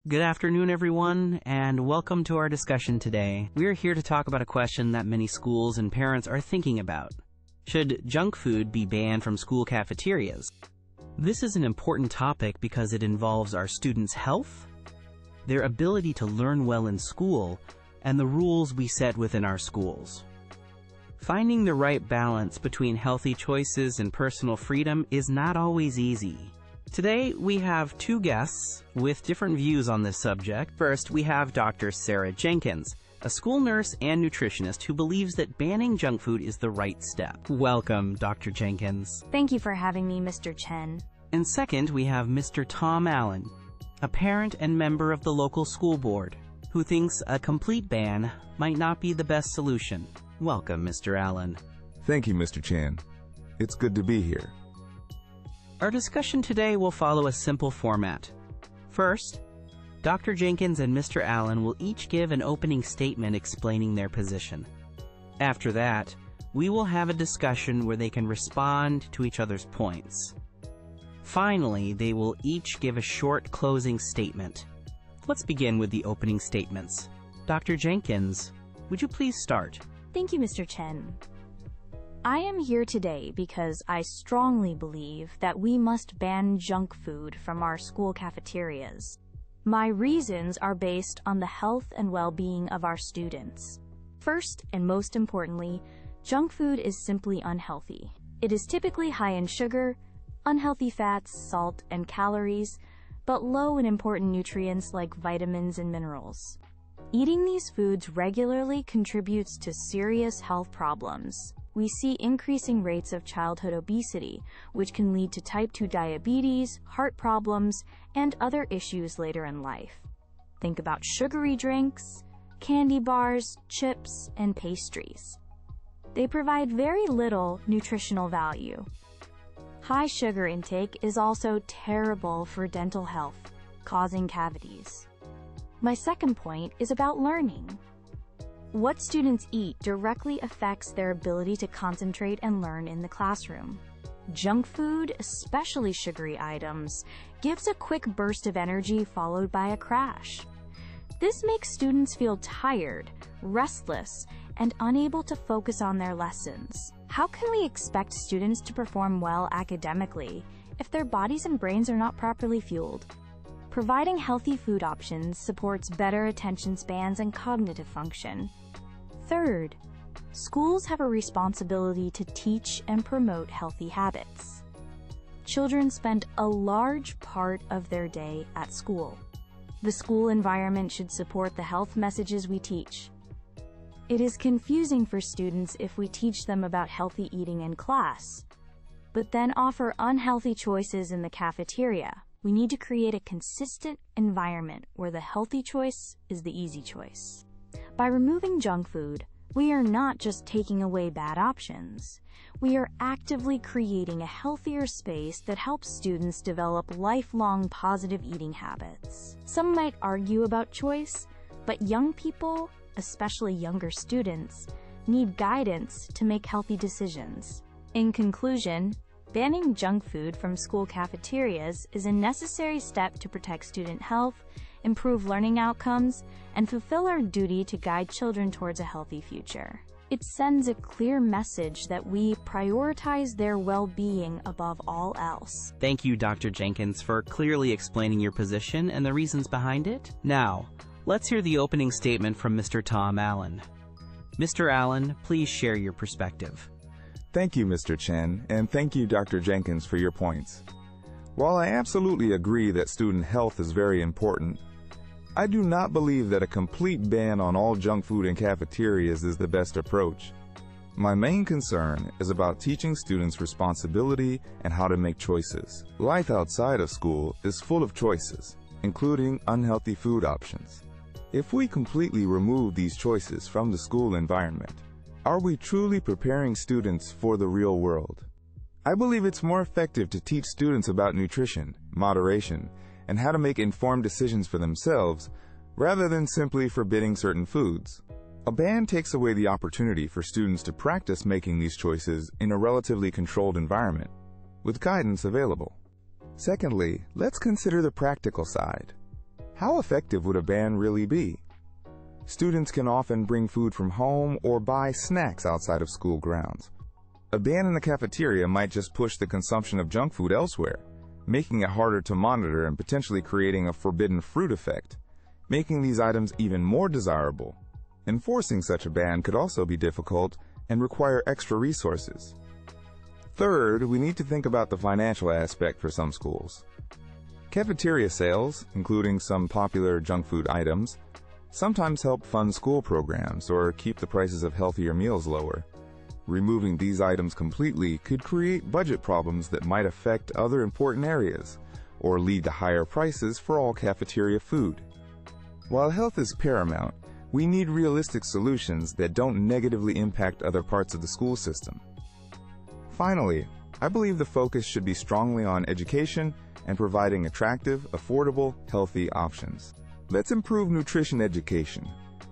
Good afternoon, everyone, and welcome to our discussion today. We are here to talk about a question that many schools and parents are thinking about. Should junk food be banned from school cafeterias? This is an important topic because it involves our students' health, their ability to learn well in school, and the rules we set within our schools. Finding the right balance between healthy choices and personal freedom is not always easy. Today, we have two guests with different views on this subject. First, we have Dr. Sarah Jenkins, a school nurse and nutritionist who believes that banning junk food is the right step. Welcome, Dr. Jenkins. Thank you for having me, Mr. Chen. And second, we have Mr. Tom Allen, a parent and member of the local school board, who thinks a complete ban might not be the best solution. Welcome, Mr. Allen. Thank you, Mr. Chen. It's good to be here. Our discussion today will follow a simple format. First, Dr. Jenkins and Mr. Allen will each give an opening statement explaining their position. After that, we will have a discussion where they can respond to each other's points. Finally, they will each give a short closing statement. Let's begin with the opening statements. Dr. Jenkins, would you please start? Thank you, Mr. Chen. I am here today because I strongly believe that we must ban junk food from our school cafeterias. My reasons are based on the health and well-being of our students. First, and most importantly, junk food is simply unhealthy. It is typically high in sugar, unhealthy fats, salt, and calories, but low in important nutrients like vitamins and minerals. Eating these foods regularly contributes to serious health problems. We see increasing rates of childhood obesity, which can lead to type 2 diabetes, heart problems, and other issues later in life. Think about sugary drinks, candy bars, chips, and pastries. They provide very little nutritional value. High sugar intake is also terrible for dental health, causing cavities. My second point is about learning. What students eat directly affects their ability to concentrate and learn in the classroom. Junk food, especially sugary items, gives a quick burst of energy followed by a crash. This makes students feel tired, restless, and unable to focus on their lessons. How can we expect students to perform well academically if their bodies and brains are not properly fueled? Providing healthy food options supports better attention spans and cognitive function. Third, schools have a responsibility to teach and promote healthy habits. Children spend a large part of their day at school. The school environment should support the health messages we teach. It is confusing for students if we teach them about healthy eating in class, but then offer unhealthy choices in the cafeteria. We need to create a consistent environment where the healthy choice is the easy choice. By removing junk food, we are not just taking away bad options. We are actively creating a healthier space that helps students develop lifelong positive eating habits. Some might argue about choice, but young people, especially younger students, need guidance to make healthy decisions. In conclusion, banning junk food from school cafeterias is a necessary step to protect student health, improve learning outcomes, and fulfill our duty to guide children towards a healthy future. It sends a clear message that we prioritize their well-being above all else. Thank you, Dr. Jenkins, for clearly explaining your position and the reasons behind it. Now, let's hear the opening statement from Mr. Tom Allen. Mr. Allen, please share your perspective. Thank you, Mr. Chen, and thank you, Dr. Jenkins, for your points. While I absolutely agree that student health is very important, I do not believe that a complete ban on all junk food in cafeterias is the best approach. My main concern is about teaching students responsibility and how to make choices. Life outside of school is full of choices, including unhealthy food options. If we completely remove these choices from the school environment, are we truly preparing students for the real world? I believe it's more effective to teach students about nutrition, moderation, and how to make informed decisions for themselves, rather than simply forbidding certain foods. A ban takes away the opportunity for students to practice making these choices in a relatively controlled environment, with guidance available. Secondly, let's consider the practical side. How effective would a ban really be? Students can often bring food from home or buy snacks outside of school grounds. A ban in the cafeteria might just push the consumption of junk food elsewhere, making it harder to monitor and potentially creating a forbidden fruit effect, making these items even more desirable. Enforcing such a ban could also be difficult and require extra resources. Third, we need to think about the financial aspect for some schools. Cafeteria sales, including some popular junk food items, sometimes help fund school programs or keep the prices of healthier meals lower. Removing these items completely could create budget problems that might affect other important areas or lead to higher prices for all cafeteria food. While health is paramount, we need realistic solutions that don't negatively impact other parts of the school system. Finally, I believe the focus should be strongly on education and providing attractive, affordable, healthy options. Let's improve nutrition education,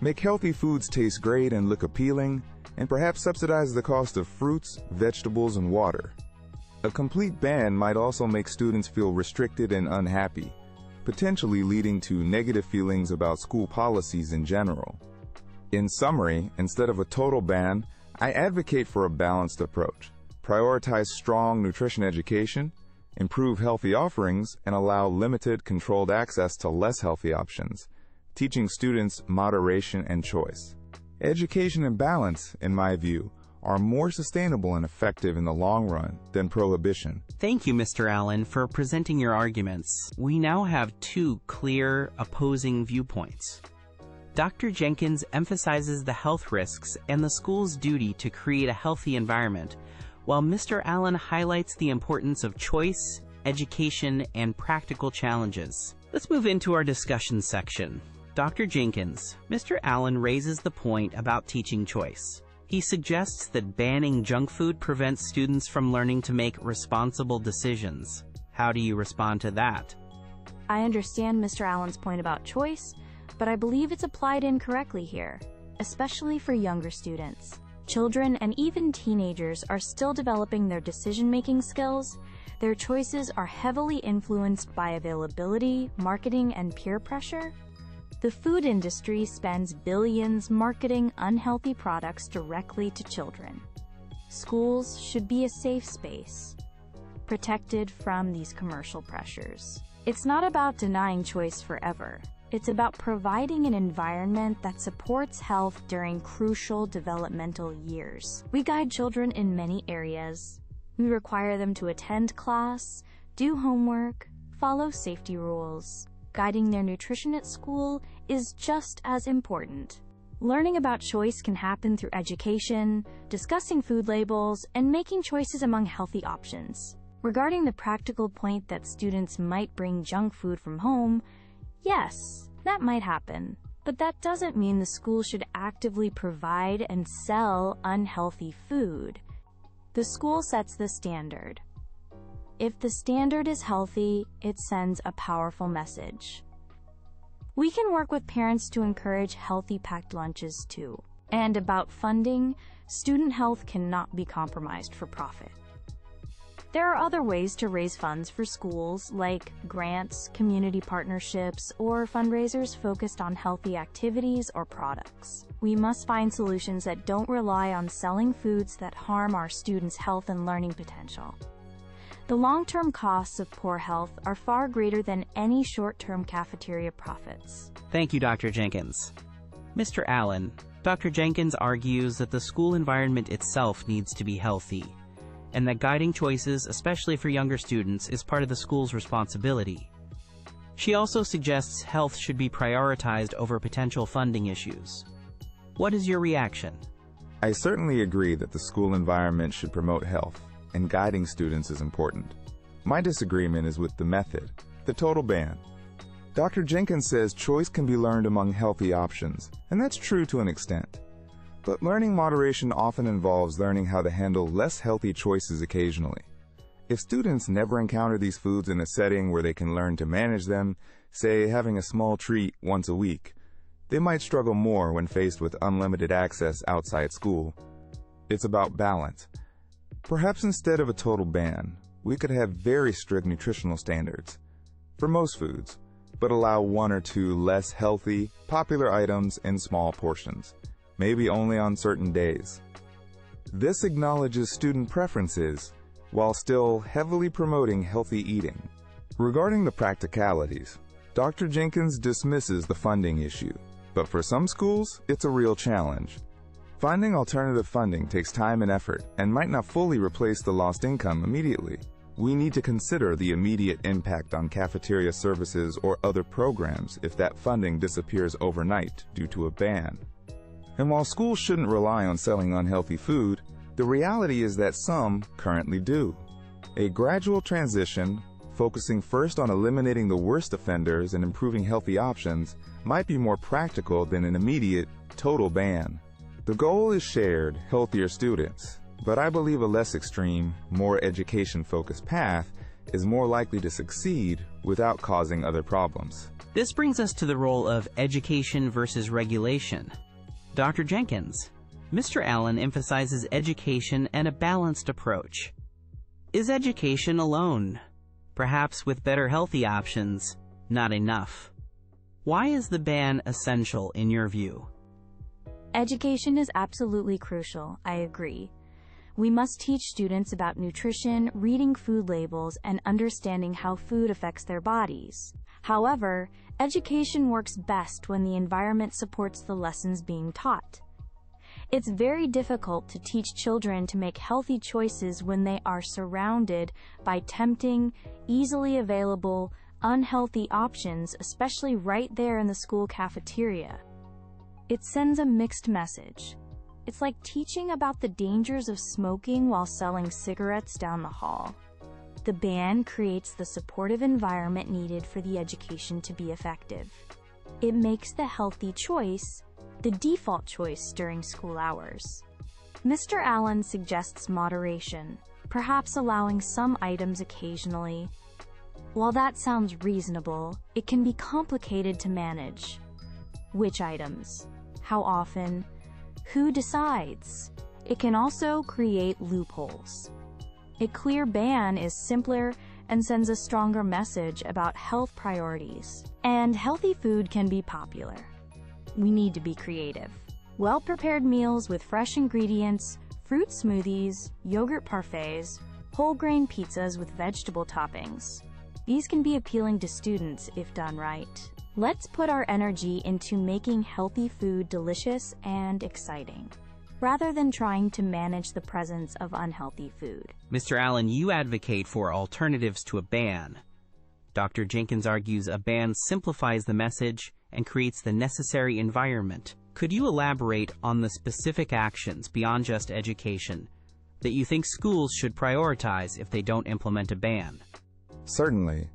make healthy foods taste great and look appealing, and perhaps subsidize the cost of fruits, vegetables, and water. A complete ban might also make students feel restricted and unhappy, potentially leading to negative feelings about school policies in general. In summary, instead of a total ban, I advocate for a balanced approach. Prioritize strong nutrition education, improve healthy offerings, and allow limited, controlled access to less healthy options, teaching students moderation and choice. Education and balance, in my view, are more sustainable and effective in the long run than prohibition. Thank you, Mr. Allen, for presenting your arguments. We now have two clear, opposing viewpoints. Dr. Jenkins emphasizes the health risks and the school's duty to create a healthy environment, while Mr. Allen highlights the importance of choice, education, and practical challenges. Let's move into our discussion section. Dr. Jenkins, Mr. Allen raises the point about teaching choice. He suggests that banning junk food prevents students from learning to make responsible decisions. How do you respond to that? I understand Mr. Allen's point about choice, but I believe it's applied incorrectly here, especially for younger students. Children and even teenagers are still developing their decision-making skills. Their choices are heavily influenced by availability, marketing, and peer pressure. The food industry spends billions marketing unhealthy products directly to children. Schools should be a safe space, protected from these commercial pressures. It's not about denying choice forever. It's about providing an environment that supports health during crucial developmental years. We guide children in many areas. We require them to attend class, do homework, follow safety rules. Guiding their nutrition at school is just as important. Learning about choice can happen through education, discussing food labels, and making choices among healthy options. Regarding the practical point that students might bring junk food from home, yes, that might happen, but that doesn't mean the school should actively provide and sell unhealthy food. The school sets the standard. If the standard is healthy, it sends a powerful message. We can work with parents to encourage healthy packed lunches too. And about funding, student health cannot be compromised for profit. There are other ways to raise funds for schools, like grants, community partnerships, or fundraisers focused on healthy activities or products. We must find solutions that don't rely on selling foods that harm our students' health and learning potential. The long-term costs of poor health are far greater than any short-term cafeteria profits. Thank you, Dr. Jenkins. Mr. Allen, Dr. Jenkins argues that the school environment itself needs to be healthy, and that guiding choices, especially for younger students, is part of the school's responsibility. She also suggests health should be prioritized over potential funding issues. What is your reaction? I certainly agree that the school environment should promote health, and guiding students is important. My disagreement is with the method, the total ban. Dr. Jenkins says choice can be learned among healthy options, and that's true to an extent. But learning moderation often involves learning how to handle less healthy choices occasionally. If students never encounter these foods in a setting where they can learn to manage them, say having a small treat once a week, they might struggle more when faced with unlimited access outside school. It's about balance. Perhaps instead of a total ban, we could have very strict nutritional standards. For most foods, but allow one or two less healthy, popular items in small portions, maybe only on certain days. This acknowledges student preferences while still heavily promoting healthy eating. Regarding the practicalities, Dr. Jenkins dismisses the funding issue, but for some schools, it's a real challenge. Finding alternative funding takes time and effort and might not fully replace the lost income immediately. We need to consider the immediate impact on cafeteria services or other programs if that funding disappears overnight due to a ban. And while schools shouldn't rely on selling unhealthy food, the reality is that some currently do. A gradual transition, focusing first on eliminating the worst offenders and improving healthy options, might be more practical than an immediate, total ban. The goal is shared, healthier students, but I believe a less extreme, more education-focused path is more likely to succeed without causing other problems. This brings us to the role of education versus regulation. Dr. Jenkins, Mr. Allen emphasizes education and a balanced approach. Is education alone, perhaps with better healthy options, not enough? Why is the ban essential in your view? Education is absolutely crucial, I agree. We must teach students about nutrition, reading food labels, and understanding how food affects their bodies. However, education works best when the environment supports the lessons being taught. It's very difficult to teach children to make healthy choices when they are surrounded by tempting, easily available, unhealthy options, especially right there in the school cafeteria. It sends a mixed message. It's like teaching about the dangers of smoking while selling cigarettes down the hall. The ban creates the supportive environment needed for the education to be effective. It makes the healthy choice the default choice during school hours. Mr. Allen suggests moderation, perhaps allowing some items occasionally. While that sounds reasonable, it can be complicated to manage. Which items? How often? Who decides? It can also create loopholes. A clear ban is simpler and sends a stronger message about health priorities. And healthy food can be popular. We need to be creative. Well-prepared meals with fresh ingredients, fruit smoothies, yogurt parfaits, whole grain pizzas with vegetable toppings. These can be appealing to students if done right. Let's put our energy into making healthy food delicious and exciting, rather than trying to manage the presence of unhealthy food. Mr. Allen, you advocate for alternatives to a ban. Dr. Jenkins argues a ban simplifies the message and creates the necessary environment. Could you elaborate on the specific actions beyond just education that you think schools should prioritize if they don't implement a ban? Certainly.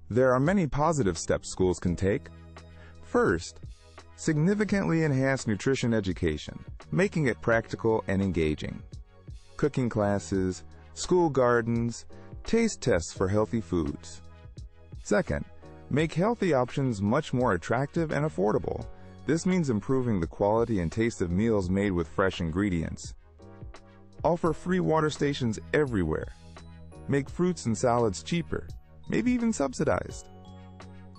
There are many positive steps schools can take. First, significantly enhance nutrition education, making it practical and engaging. Cooking classes, school gardens, taste tests for healthy foods. Second, make healthy options much more attractive and affordable. This means improving the quality and taste of meals made with fresh ingredients. Offer free water stations everywhere. Make fruits and salads cheaper, maybe even subsidized.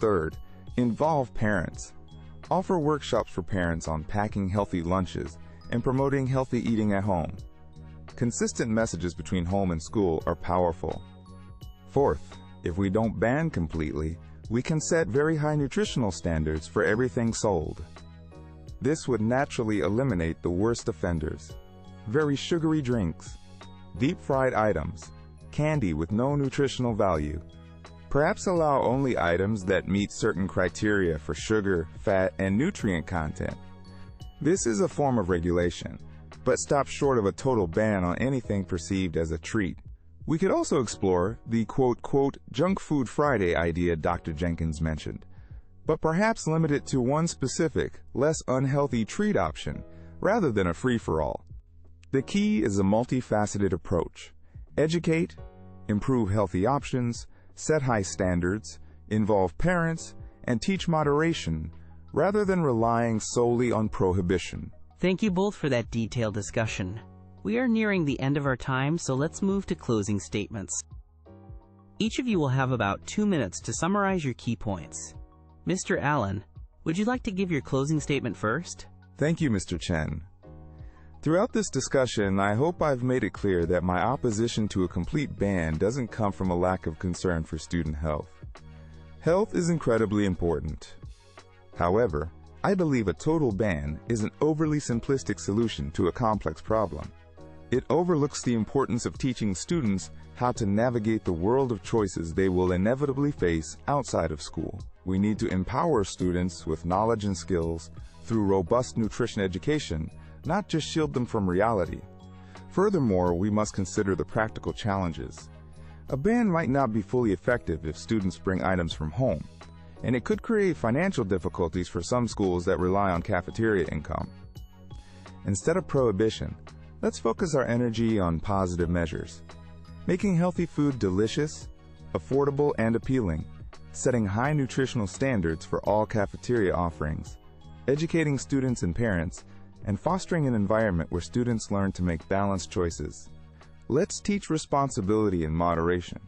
Third, involve parents. Offer workshops for parents on packing healthy lunches and promoting healthy eating at home. Consistent messages between home and school are powerful. Fourth, if we don't ban completely, we can set very high nutritional standards for everything sold. This would naturally eliminate the worst offenders. Very sugary drinks, deep-fried items, candy with no nutritional value. Perhaps allow only items that meet certain criteria for sugar, fat, and nutrient content. This is a form of regulation, but stops short of a total ban on anything perceived as a treat. We could also explore the quote, junk food Friday idea Dr. Jenkins mentioned, but perhaps limit it to one specific, less unhealthy treat option, rather than a free-for-all. The key is a multifaceted approach. Educate, improve healthy options, set high standards, involve parents, and teach moderation, rather than relying solely on prohibition. Thank you both for that detailed discussion. We are nearing the end of our time, so let's move to closing statements. Each of you will have about 2 minutes to summarize your key points. Mr. Allen, would you like to give your closing statement first? Thank you, Mr. Chen. Throughout this discussion, I hope I've made it clear that my opposition to a complete ban doesn't come from a lack of concern for student health. Health is incredibly important. However, I believe a total ban is an overly simplistic solution to a complex problem. It overlooks the importance of teaching students how to navigate the world of choices they will inevitably face outside of school. We need to empower students with knowledge and skills through robust nutrition education, not just shield them from reality. Furthermore, we must consider the practical challenges. A ban might not be fully effective if students bring items from home, and it could create financial difficulties for some schools that rely on cafeteria income. Instead of prohibition, let's focus our energy on positive measures. Making healthy food delicious, affordable, and appealing, setting high nutritional standards for all cafeteria offerings, educating students and parents, and fostering an environment where students learn to make balanced choices. Let's teach responsibility and moderation.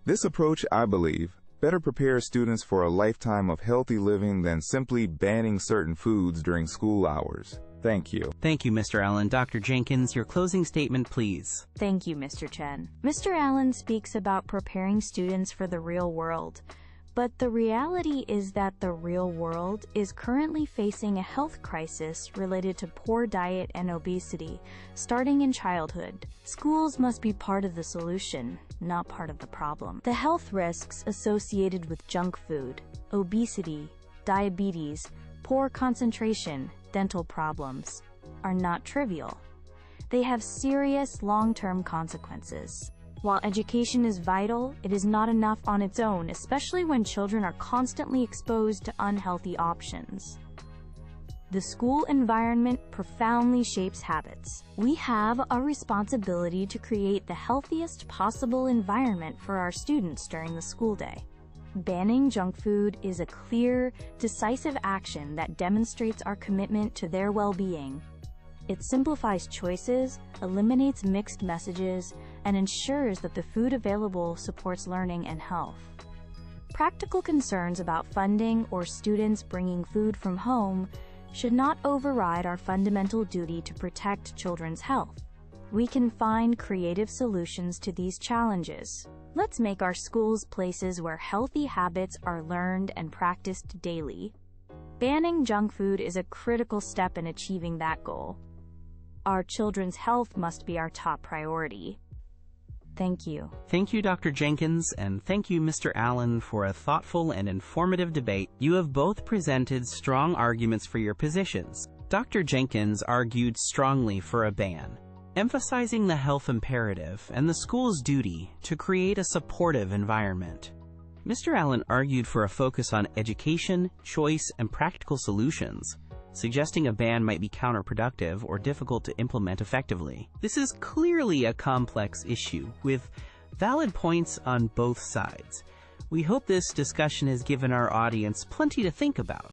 This approach, I believe, better prepares students for a lifetime of healthy living than simply banning certain foods during school hours. Thank you. Thank you, Mr. Allen. Dr. Jenkins, your closing statement, please. Thank you, Mr. Chen. Mr. Allen speaks about preparing students for the real world. But the reality is that the real world is currently facing a health crisis related to poor diet and obesity, starting in childhood. Schools must be part of the solution, not part of the problem. The health risks associated with junk food, obesity, diabetes, poor concentration, dental problems, are not trivial. They have serious long-term consequences. While education is vital, it is not enough on its own, especially when children are constantly exposed to unhealthy options. The school environment profoundly shapes habits. We have a responsibility to create the healthiest possible environment for our students during the school day. Banning junk food is a clear, decisive action that demonstrates our commitment to their well-being. It simplifies choices, eliminates mixed messages, and ensures that the food available supports learning and health. Practical concerns about funding or students bringing food from home should not override our fundamental duty to protect children's health. We can find creative solutions to these challenges. Let's make our schools places where healthy habits are learned and practiced daily. Banning junk food is a critical step in achieving that goal. Our children's health must be our top priority. Thank you. Thank you, Dr. Jenkins, and thank you, Mr. Allen, for a thoughtful and informative debate. You have both presented strong arguments for your positions. Dr. Jenkins argued strongly for a ban, emphasizing the health imperative and the school's duty to create a supportive environment. Mr. Allen argued for a focus on education, choice, and practical solutions, suggesting a ban might be counterproductive or difficult to implement effectively. This is clearly a complex issue, with valid points on both sides. We hope this discussion has given our audience plenty to think about.